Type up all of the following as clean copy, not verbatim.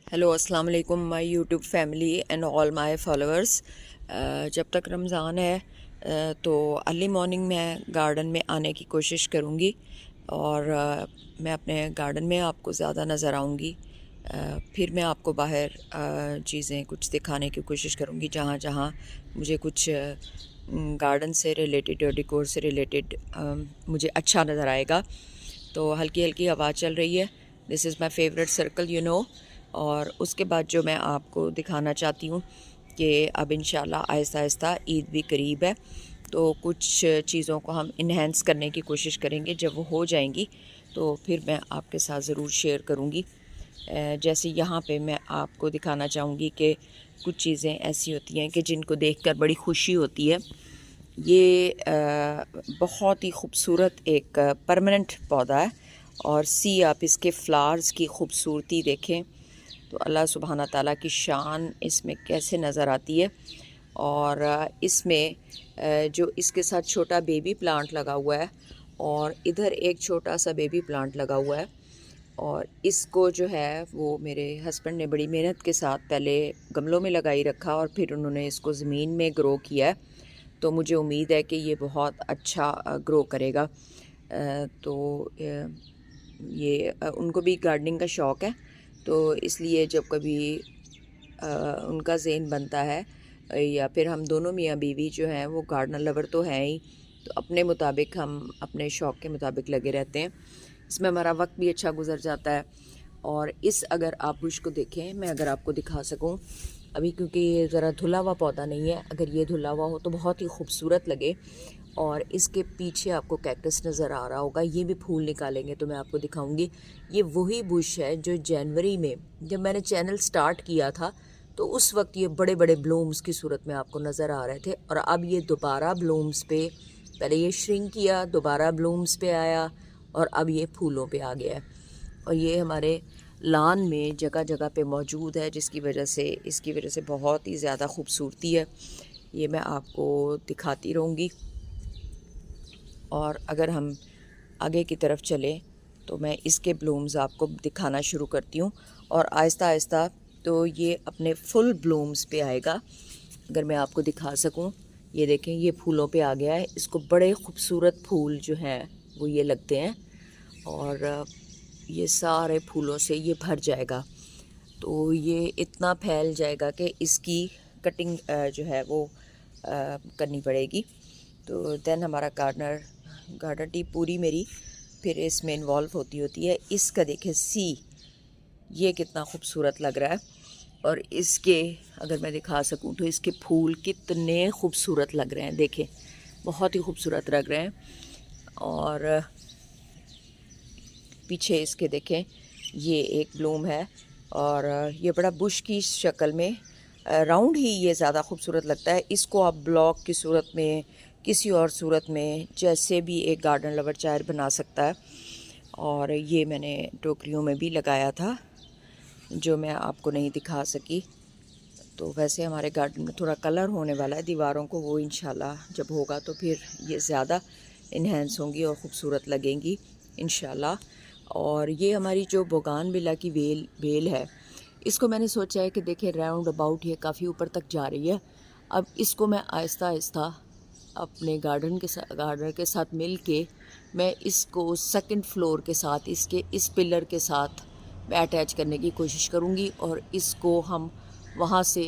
Hello अस्सलाम वालेकुम my YouTube family and all my followers. जब तक रमज़ान है तो अर्ली मॉर्निंग मैं गार्डन में आने की कोशिश करूँगी और मैं अपने गार्डन में आपको ज़्यादा नज़र आऊँगी। फिर मैं आपको बाहर चीज़ें कुछ दिखाने की कोशिश करूँगी जहाँ जहाँ मुझे कुछ गार्डन से रिलेटेड और डेकोर से रिलेटेड मुझे अच्छा नज़र आएगा। तो हल्की हल्की हवा चल रही है। This is my favourite circle you know. और उसके बाद जो मैं आपको दिखाना चाहती हूँ कि अब इंशाल्लाह आहिस्ता आहिस्ता ईद भी करीब है, तो कुछ चीज़ों को हम इन्हेंस करने की कोशिश करेंगे। जब वो हो जाएंगी तो फिर मैं आपके साथ ज़रूर शेयर करूँगी। जैसे यहाँ पे मैं आपको दिखाना चाहूँगी कि कुछ चीज़ें ऐसी होती हैं कि जिनको देखकर बड़ी खुशी होती है। ये बहुत ही खूबसूरत एक परमानेंट पौधा है और सी आप इसके फ्लावर्स की खूबसूरती देखें तो अल्लाह सुबहाना ताला की शान इसमें कैसे नज़र आती है। और इसमें जो इसके साथ छोटा बेबी प्लांट लगा हुआ है और इधर एक छोटा सा बेबी प्लांट लगा हुआ है। और इसको जो है वो मेरे हस्बैंड ने बड़ी मेहनत के साथ पहले गमलों में लगाई रखा और फिर उन्होंने इसको ज़मीन में ग्रो किया है। तो मुझे उम्मीद है कि ये बहुत अच्छा ग्रो करेगा। तो ये उनको भी गार्डनिंग का शौक़ है, तो इसलिए जब कभी उनका ज़हन बनता है या फिर हम दोनों मियाँ बीवी जो हैं वो गार्डनर लवर तो हैं ही, तो अपने मुताबिक हम अपने शौक़ के मुताबिक लगे रहते हैं। इसमें हमारा वक्त भी अच्छा गुजर जाता है। और इस अगर आप बुश को देखें, मैं अगर आपको दिखा सकूं अभी, क्योंकि ये ज़रा धुला हुआ पौधा नहीं है, अगर ये धुला हुआ हो तो बहुत ही खूबसूरत लगे। और इसके पीछे आपको कैक्टस नज़र आ रहा होगा, ये भी फूल निकालेंगे तो मैं आपको दिखाऊंगी। ये वही बुश है जो जनवरी में जब मैंने चैनल स्टार्ट किया था तो उस वक्त ये बड़े बड़े ब्लूम्स की सूरत में आपको नज़र आ रहे थे, और अब ये दोबारा ब्लूम्स पे, पहले ये श्रिंक किया, दोबारा ब्लूम्स पे आया और अब ये फूलों पे आ गया है। और ये हमारे लान में जगह जगह पे मौजूद है, जिसकी वजह से इसकी वजह से बहुत ही ज़्यादा खूबसूरती है। ये मैं आपको दिखाती रहूँगी। और अगर हम आगे की तरफ चलें तो मैं इसके ब्लूम्स आपको दिखाना शुरू करती हूँ और आहिस्ता आहिस्ता तो ये अपने फुल ब्लूम्स पे आएगा। अगर मैं आपको दिखा सकूँ, ये देखें ये फूलों पे आ गया है। इसको बड़े खूबसूरत फूल जो हैं वो ये लगते हैं और ये सारे फूलों से ये भर जाएगा। तो ये इतना फैल जाएगा कि इसकी कटिंग जो है वो करनी पड़ेगी। तो देन हमारा गार्डन टीम पूरी मेरी फिर इसमें इन्वॉल्व होती है। इसका देखें सी, ये कितना खूबसूरत लग रहा है। और इसके अगर मैं दिखा सकूं तो इसके फूल कितने खूबसूरत लग रहे हैं, देखें बहुत ही खूबसूरत लग रहे हैं। और पीछे इसके देखें ये एक ब्लूम है और ये बड़ा बुश की शक्ल में राउंड ही ये ज़्यादा खूबसूरत लगता है। इसको आप ब्लॉक की सूरत में, किसी और सूरत में, जैसे भी एक गार्डन लवर चाहे बना सकता है। और ये मैंने टोकरियों में भी लगाया था जो मैं आपको नहीं दिखा सकी। तो वैसे हमारे गार्डन में थोड़ा कलर होने वाला है दीवारों को, वो इंशाल्लाह जब होगा तो फिर ये ज़्यादा इन्हेंस होंगी और ख़ूबसूरत लगेंगी इंशाल्लाह। और ये हमारी जो बोगानविला की बेल है, इसको मैंने सोचा है कि देखें राउंड अबाउट ये काफ़ी ऊपर तक जा रही है। अब इसको मैं आहिस्ता आहिस्ता अपने गार्डनर के साथ मिल के मैं इसको सेकंड फ्लोर के साथ, इसके इस पिलर के साथ मैं अटैच करने की कोशिश करूँगी और इसको हम वहाँ से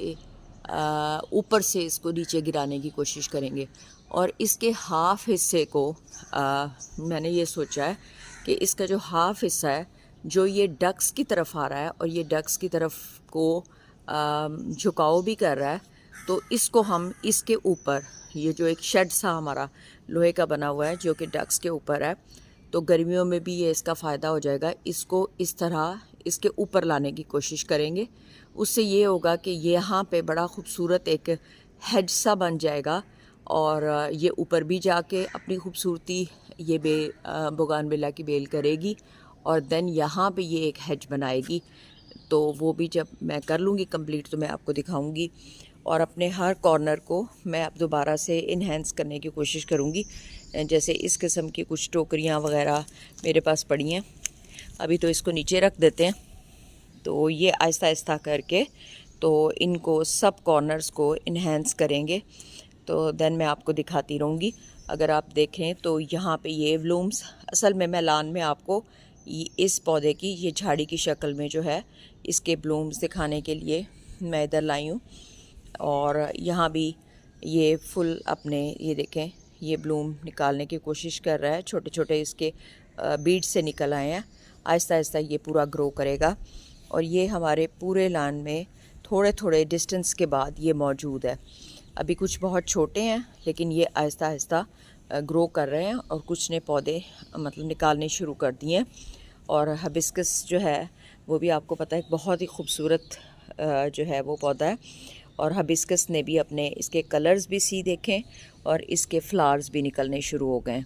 ऊपर से इसको नीचे गिराने की कोशिश करेंगे। और इसके हाफ हिस्से को मैंने ये सोचा है कि इसका जो हाफ हिस्सा है जो ये डक्स की तरफ आ रहा है और ये डक्स की तरफ को झुकाव भी कर रहा है, तो इसको हम इसके ऊपर, ये जो एक शेड सा हमारा लोहे का बना हुआ है जो कि डक्स के ऊपर है, तो गर्मियों में भी ये इसका फ़ायदा हो जाएगा। इसको इस तरह इसके ऊपर लाने की कोशिश करेंगे। उससे ये होगा कि यहाँ पे बड़ा खूबसूरत एक हेज सा बन जाएगा और ये ऊपर भी जाके अपनी खूबसूरती ये बोगानविला की बेल करेगी और देन यहाँ पे ये एक हेज बनाएगी। तो वो भी जब मैं कर लूँगी कंप्लीट तो मैं आपको दिखाऊंगी। और अपने हर कॉर्नर को मैं अब दोबारा से इन्हेंस करने की कोशिश करूँगी। जैसे इस किस्म की कुछ टोकरियाँ वगैरह मेरे पास पड़ी हैं, अभी तो इसको नीचे रख देते हैं तो ये आहिस्ता आहिस्ता करके तो इनको सब कॉर्नर्स को इन्हेंस करेंगे। तो देन मैं आपको दिखाती रहूँगी। अगर आप देखें तो यहाँ पे ये ब्लूम्स, असल में मैं लान में आपको इस पौधे की, ये झाड़ी की शक्ल में जो है, इसके ब्लूम्स दिखाने के लिए मैं इधर लाई हूँ। और यहाँ भी ये फुल अपने, ये देखें, ये ब्लूम निकालने की कोशिश कर रहा है। छोटे छोटे इसके बीड से निकल आए हैं। आहिस्ता आहिस्ता ये पूरा ग्रो करेगा और ये हमारे पूरे लान में थोड़े थोड़े डिस्टेंस के बाद ये मौजूद है। अभी कुछ बहुत छोटे हैं लेकिन ये आहिस्ता आहिस्ता ग्रो कर रहे हैं और कुछ ने पौधे मतलब निकालने शुरू कर दिए हैं। और हिबिस्कस जो है वो भी आपको पता है बहुत ही खूबसूरत जो है वो पौधा है। और हिबिस्कस ने भी अपने, इसके कलर्स भी सी देखें और इसके फ्लावर्स भी निकलने शुरू हो गए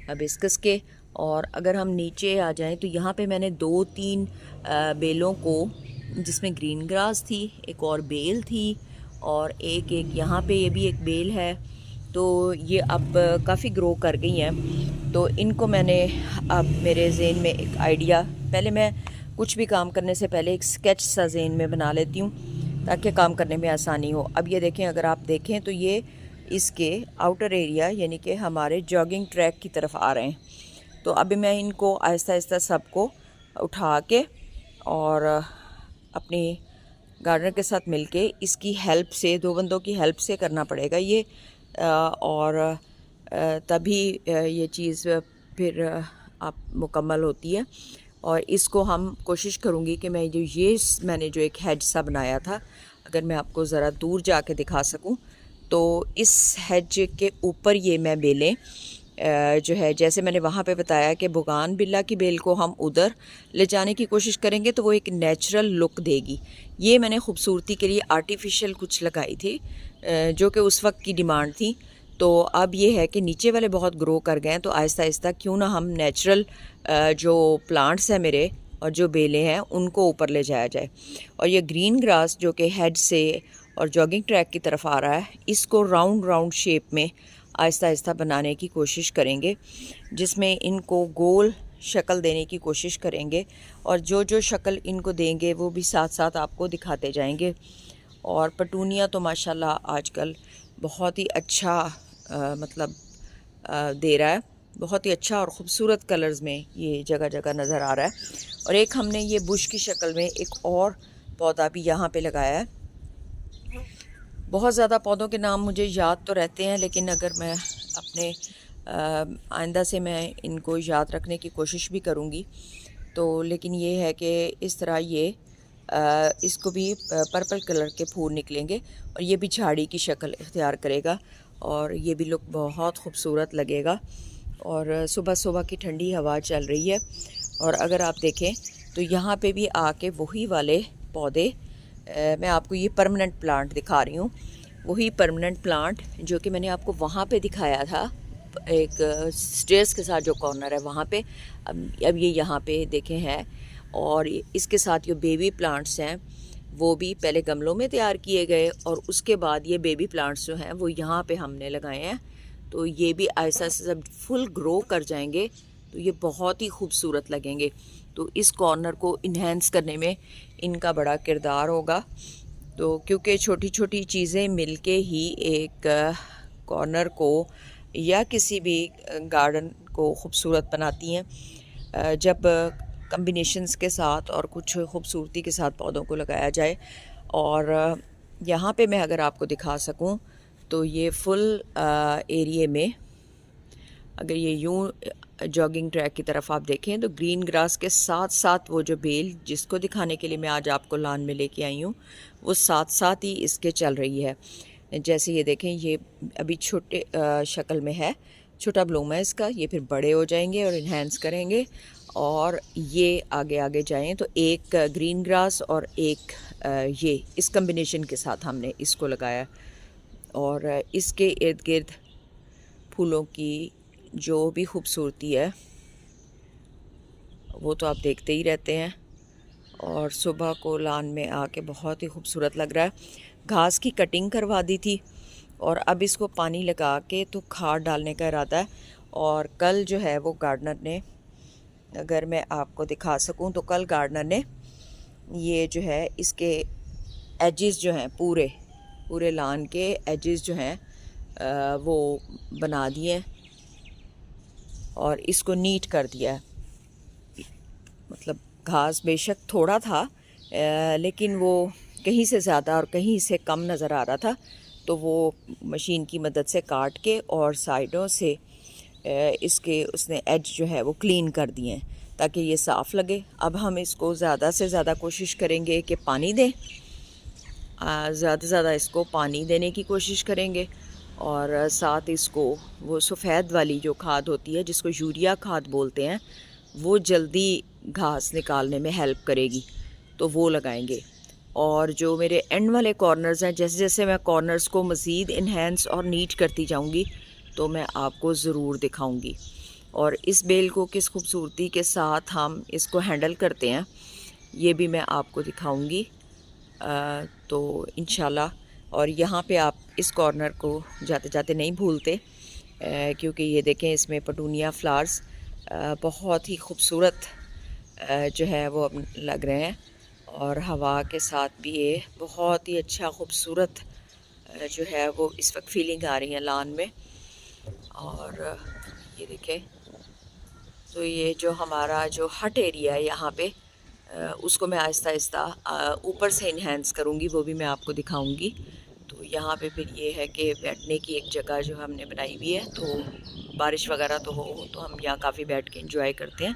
हिबिस्कस के। और अगर हम नीचे आ जाएं तो यहाँ पे मैंने 2-3 बेलों को, जिसमें ग्रीन ग्रास थी, एक और बेल थी और एक यहाँ पे ये भी एक बेल है, तो ये अब काफ़ी ग्रो कर गई हैं। तो इनको मैंने, अब मेरे ज़हन में एक आइडिया, पहले मैं कुछ भी काम करने से पहले एक स्केच सा ज़हन में बना लेती हूँ ताकि काम करने में आसानी हो। अब ये देखें, अगर आप देखें तो ये इसके आउटर एरिया यानी कि हमारे जॉगिंग ट्रैक की तरफ आ रहे हैं। तो अभी मैं इनको आहिस्ता आहिस्ता सबको उठा के और अपनी गार्डनर के साथ मिलके इसकी हेल्प से, 2 बंदों की हेल्प से करना पड़ेगा ये, और तभी ये चीज़ फिर आप मुकम्मल होती है। और इसको हम कोशिश करूँगी कि मैं मैंने जो एक हेज सा बनाया था, अगर मैं आपको ज़रा दूर जाके दिखा सकूँ तो इस हेज के ऊपर ये मैं बेलें जो है, जैसे मैंने वहाँ पे बताया कि बोगनविला की बेल को हम उधर ले जाने की कोशिश करेंगे तो वो एक नेचुरल लुक देगी। ये मैंने खूबसूरती के लिए आर्टिफिशियल कुछ लगाई थी जो कि उस वक्त की डिमांड थी। तो अब ये है कि नीचे वाले बहुत ग्रो कर गए हैं, तो आहिस्ता आहिस्ता क्यों ना हम नेचुरल जो प्लांट्स हैं मेरे और जो बेलें हैं उनको ऊपर ले जाया जाए। और ये ग्रीन ग्रास जो कि हेड से और जॉगिंग ट्रैक की तरफ आ रहा है, इसको राउंड शेप में आहिस्ता आहिस्ता बनाने की कोशिश करेंगे, जिसमें इनको गोल शक्ल देने की कोशिश करेंगे। और जो जो शक्ल इनको देंगे वो भी साथ साथ आपको दिखाते जाएंगे। और पटूनिया तो माशाल्लाह आजकल बहुत ही अच्छा दे रहा है, बहुत ही अच्छा और ख़ूबसूरत कलर्स में ये जगह जगह नज़र आ रहा है। और एक हमने ये बुश की शक्ल में एक और पौधा भी यहाँ पे लगाया है। बहुत ज़्यादा पौधों के नाम मुझे याद तो रहते हैं, लेकिन अगर मैं अपने आइंदा से मैं इनको याद रखने की कोशिश भी करूँगी। तो लेकिन ये है कि इस तरह ये इसको भी पर्पल कलर के फूल निकलेंगे और ये भी झाड़ी की शक्ल इख्तियार करेगा और ये भी लुक बहुत खूबसूरत लगेगा। और सुबह सुबह की ठंडी हवा चल रही है। और अगर आप देखें तो यहाँ पे भी आके वही वाले पौधे, मैं आपको ये परमानेंट प्लांट दिखा रही हूँ, वही परमानेंट प्लांट जो कि मैंने आपको वहाँ पे दिखाया था, एक स्टेयर्स के साथ जो कॉर्नर है वहाँ पे। अब ये यहाँ पे देखें है। और इसके साथ जो बेबी प्लांट्स हैं वो भी पहले गमलों में तैयार किए गए और उसके बाद ये बेबी प्लांट्स जो हैं वो यहाँ पे हमने लगाए हैं। तो ये भी ऐसा सब फुल ग्रो कर जाएंगे तो ये बहुत ही खूबसूरत लगेंगे। तो इस कॉर्नर को इन्हेंस करने में इनका बड़ा किरदार होगा। तो क्योंकि छोटी छोटी चीज़ें मिलके ही एक कॉर्नर को या किसी भी गार्डन को खूबसूरत बनाती हैं, जब कम्बिनेशंस के साथ और कुछ खूबसूरती के साथ पौधों को लगाया जाए। और यहाँ पे मैं अगर आपको दिखा सकूँ तो ये फुल एरिए में, अगर ये यूं जॉगिंग ट्रैक की तरफ आप देखें तो ग्रीन ग्रास के साथ साथ वो जो बेल जिसको दिखाने के लिए मैं आज आपको लान में लेके आई हूँ वो साथ साथ ही इसके चल रही है। जैसे ये देखें, ये अभी छोटे शक्ल में है, छोटा ब्लूम है इसका, ये फिर बड़े हो जाएंगे और इन्हेंस करेंगे। और ये आगे आगे जाएं तो एक ग्रीन ग्रास और एक ये इस कम्बिनेशन के साथ हमने इसको लगाया। और इसके इर्द गिर्द फूलों की जो भी खूबसूरती है वो तो आप देखते ही रहते हैं। और सुबह को लान में आके बहुत ही खूबसूरत लग रहा है। घास की कटिंग करवा दी थी और अब इसको पानी लगा के तो खाद डालने का इरादा है। और कल जो है वो गार्डनर ने, अगर मैं आपको दिखा सकूं तो कल गार्डनर ने ये जो है इसके एजेस जो हैं पूरे पूरे लान के एजेस जो हैं वो बना दिए हैं और इसको नीट कर दिया है। मतलब घास बेशक थोड़ा था लेकिन वो कहीं से ज़्यादा और कहीं से कम नज़र आ रहा था, तो वो मशीन की मदद से काट के और साइडों से इसके उसने एज जो है वो क्लीन कर दिए हैं ताकि ये साफ़ लगे। अब हम इसको ज़्यादा से ज़्यादा कोशिश करेंगे कि पानी दें, ज़्यादा से ज़्यादा इसको पानी देने की कोशिश करेंगे और साथ इसको वो सफ़ेद वाली जो खाद होती है जिसको यूरिया खाद बोलते हैं, वो जल्दी घास निकालने में हेल्प करेगी, तो वो लगाएंगे। और जो मेरे एंड वाले कॉर्नर्स हैं, जैसे जैसे मैं कॉर्नर्स को मज़ीद इन्हेंस और नीट करती जाऊंगी तो मैं आपको ज़रूर दिखाऊंगी। और इस बेल को किस खूबसूरती के साथ हम इसको हैंडल करते हैं ये भी मैं आपको दिखाऊंगी। तो इंशाल्लाह। और यहाँ पे आप इस कॉर्नर को जाते जाते नहीं भूलते क्योंकि ये देखें इसमें पटूनिया फ्लावर्स बहुत ही खूबसूरत जो है वो अब लग रहे हैं और हवा के साथ भी ये बहुत ही अच्छा खूबसूरत जो है वो इस वक्त फीलिंग आ रही है लान में। और ये देखें, तो ये जो हमारा जो हट एरिया है यहाँ पे उसको मैं आहिस्ता आहिस्ता ऊपर से इन्हेंस करूँगी, वो भी मैं आपको दिखाऊँगी। तो यहाँ पे फिर ये है कि बैठने की एक जगह जो हमने बनाई हुई है, तो बारिश वगैरह तो हो तो हम यहाँ काफ़ी बैठ के इंजॉय करते हैं।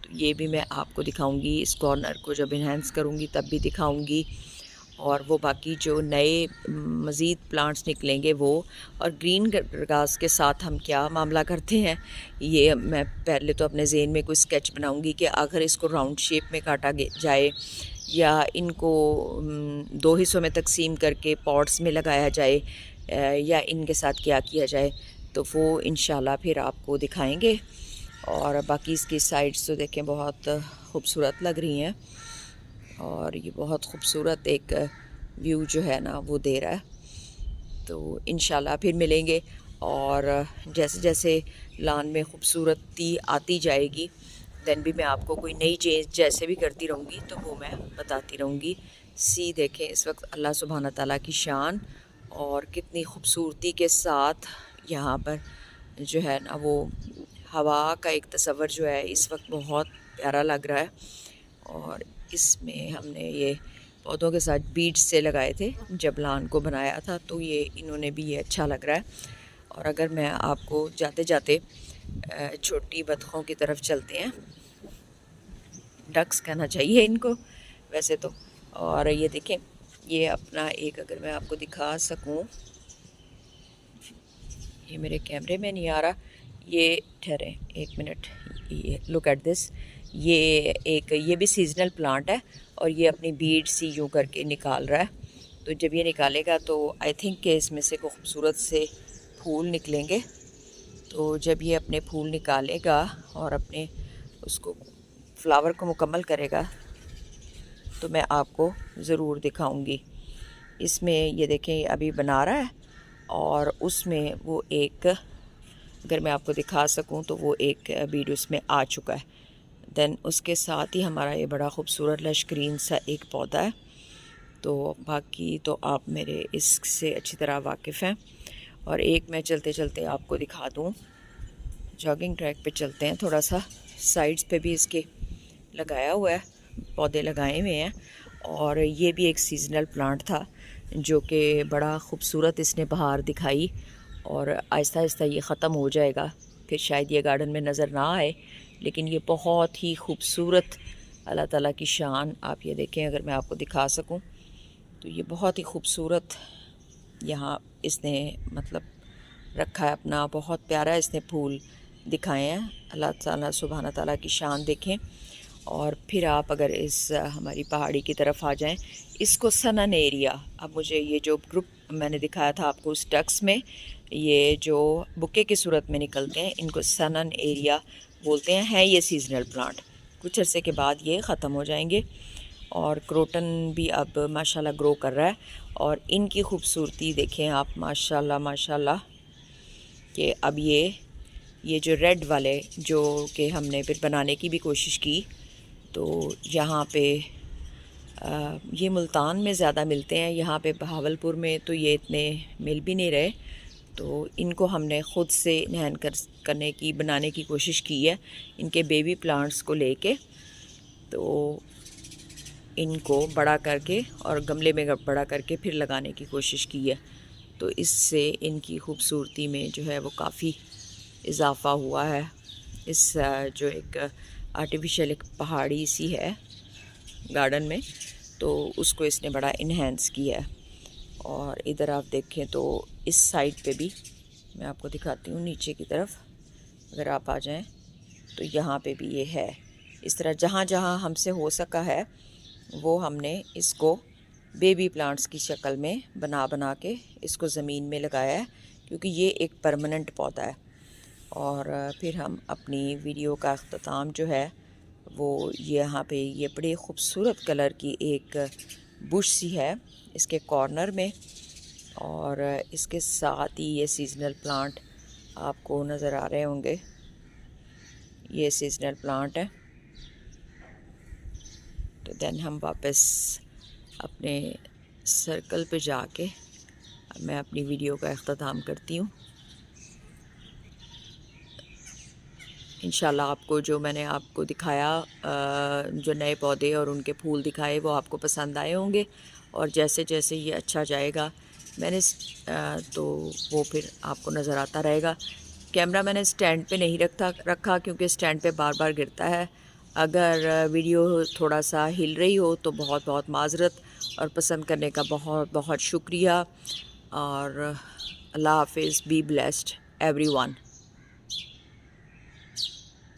तो ये भी मैं आपको दिखाऊंगी, इस कॉर्नर को जब इन्हेंस करूँगी तब भी दिखाऊंगी। और वो बाकी जो नए मज़ीद प्लांट्स निकलेंगे वो, और ग्रीन ग्रास के साथ हम क्या मामला करते हैं ये मैं पहले तो अपने ज़हन में कोई स्केच बनाऊंगी कि अगर इसको राउंड शेप में काटा जाए या इनको दो हिस्सों में तकसीम करके पॉट्स में लगाया जाए या इनके साथ क्या किया जाए, तो वो इंशाल्लाह फिर आपको दिखाएंगे। और बाकी इसकी साइड्स तो देखें बहुत खूबसूरत लग रही हैं और ये बहुत खूबसूरत एक व्यू जो है ना वो दे रहा है। तो इंशाल्लाह फिर मिलेंगे और जैसे जैसे लान में खूबसूरती आती जाएगी दैन भी मैं आपको कोई नई चेंज जैसे भी करती रहूँगी तो वो मैं बताती रहूँगी। सी देखें इस वक्त अल्लाह सुब्हाना ताला की शान और कितनी खूबसूरती के साथ यहाँ पर जो है ना वो हवा का एक तस्वर जो है इस वक्त बहुत प्यारा लग रहा है। और इसमें हमने ये पौधों के साथ बीड्स से लगाए थे जब लान को बनाया था, तो ये इन्होंने भी ये अच्छा लग रहा है। और अगर मैं आपको जाते जाते छोटी बतखों की तरफ चलते हैं, डक्स कहना चाहिए इनको वैसे तो। और ये देखें, ये अपना एक अगर मैं आपको दिखा सकूं, ये मेरे कैमरे में नहीं आ रहा, ये ठहरे एक मिनट, ये लुक एट दिस, ये भी सीजनल प्लांट है और ये अपनी बीड्स सी यूँ करके निकाल रहा है। तो जब ये निकालेगा तो आई थिंक कि इसमें से को खूबसूरत से फूल निकलेंगे। तो जब ये अपने फूल निकालेगा और अपने उसको फ्लावर को मुकम्मल करेगा तो मैं आपको ज़रूर दिखाऊंगी। इसमें ये देखें अभी बना रहा है और उसमें वो एक, अगर मैं आपको दिखा सकूं तो वो एक बीड उसमें आ चुका है। दैन उसके साथ ही हमारा ये बड़ा खूबसूरत लश ग्रीन सा एक पौधा है। तो बाकी तो आप मेरे इससे अच्छी तरह वाकिफ़ हैं। और एक मैं चलते चलते आपको दिखा दूं, जॉगिंग ट्रैक पे चलते हैं, थोड़ा सा साइड्स पे भी इसके लगाया हुआ है, पौधे लगाए हुए हैं। और ये भी एक सीजनल प्लांट था जो कि बड़ा ख़ूबसूरत इसने बहार दिखाई और आहिस्ता आहिस्ता ये ख़त्म हो जाएगा, फिर शायद ये गार्डन में नज़र ना आए, लेकिन ये बहुत ही खूबसूरत अल्लाह ताला की शान। आप ये देखें, अगर मैं आपको दिखा सकूं तो ये बहुत ही खूबसूरत यहाँ इसने मतलब रखा है अपना, बहुत प्यारा इसने फूल दिखाए हैं। अल्लाह ताला सुब्हाना ताला की शान देखें। और फिर आप अगर इस हमारी पहाड़ी की तरफ आ जाएं, इसको सनन एरिया, अब मुझे ये जो ग्रुप मैंने दिखाया था आपको उस डक्स में, ये जो बुके की सूरत में निकलते हैं इनको सनन एरिया बोलते हैं। है ये सीजनल प्लांट, कुछ अरसे के बाद ये ख़त्म हो जाएंगे। और क्रोटन भी अब माशाल्लाह ग्रो कर रहा है और इनकी खूबसूरती देखें आप, माशाल्लाह माशाल्लाह, कि अब ये जो रेड वाले जो कि हमने फिर बनाने की भी कोशिश की, तो यहाँ पे ये मुल्तान में ज़्यादा मिलते हैं, यहाँ पे बहावलपुर में तो ये इतने मिल भी नहीं रहे। तो इनको हमने ख़ुद से करने की बनाने की कोशिश की है, इनके बेबी प्लांट्स को लेके। तो इनको बड़ा करके और गमले में बड़ा करके फिर लगाने की कोशिश की है। तो इससे इनकी खूबसूरती में जो है वो काफ़ी इजाफ़ा हुआ है। इस जो एक आर्टिफिशियल एक पहाड़ी सी है गार्डन में, तो उसको इसने बड़ा इन्हेंस किया है। और इधर आप देखें तो इस साइड पे भी मैं आपको दिखाती हूँ, नीचे की तरफ अगर आप आ जाएं तो यहाँ पे भी ये है। इस तरह जहाँ जहाँ हमसे हो सका है वो हमने इसको बेबी प्लांट्स की शक्ल में बना बना के इसको ज़मीन में लगाया है, क्योंकि ये एक परमानेंट पौधा है। और फिर हम अपनी वीडियो का अख्ताम जो है वो यहाँ पे ये बड़े ख़ूबसूरत कलर की एक बुश सी है इसके कॉर्नर में, और इसके साथ ही ये सीजनल प्लांट आपको नज़र आ रहे होंगे। ये सीजनल प्लांट है। तो देन हम वापस अपने सर्कल पे जाके मैं अपनी वीडियो का अख्ताम करती हूँ। इंशाल्लाह आपको जो मैंने आपको दिखाया, जो नए पौधे और उनके फूल दिखाए, वो आपको पसंद आए होंगे। और जैसे जैसे ये अच्छा जाएगा मैंने तो वो फिर आपको नज़र आता रहेगा। कैमरा मैंने स्टैंड पे नहीं रखा क्योंकि स्टैंड पे बार बार गिरता है। अगर वीडियो थोड़ा सा हिल रही हो तो बहुत बहुत माज़रत, और पसंद करने का बहुत बहुत शुक्रिया। और अल्लाह हाफिज़, बी ब्लेस्ड एवरीवन।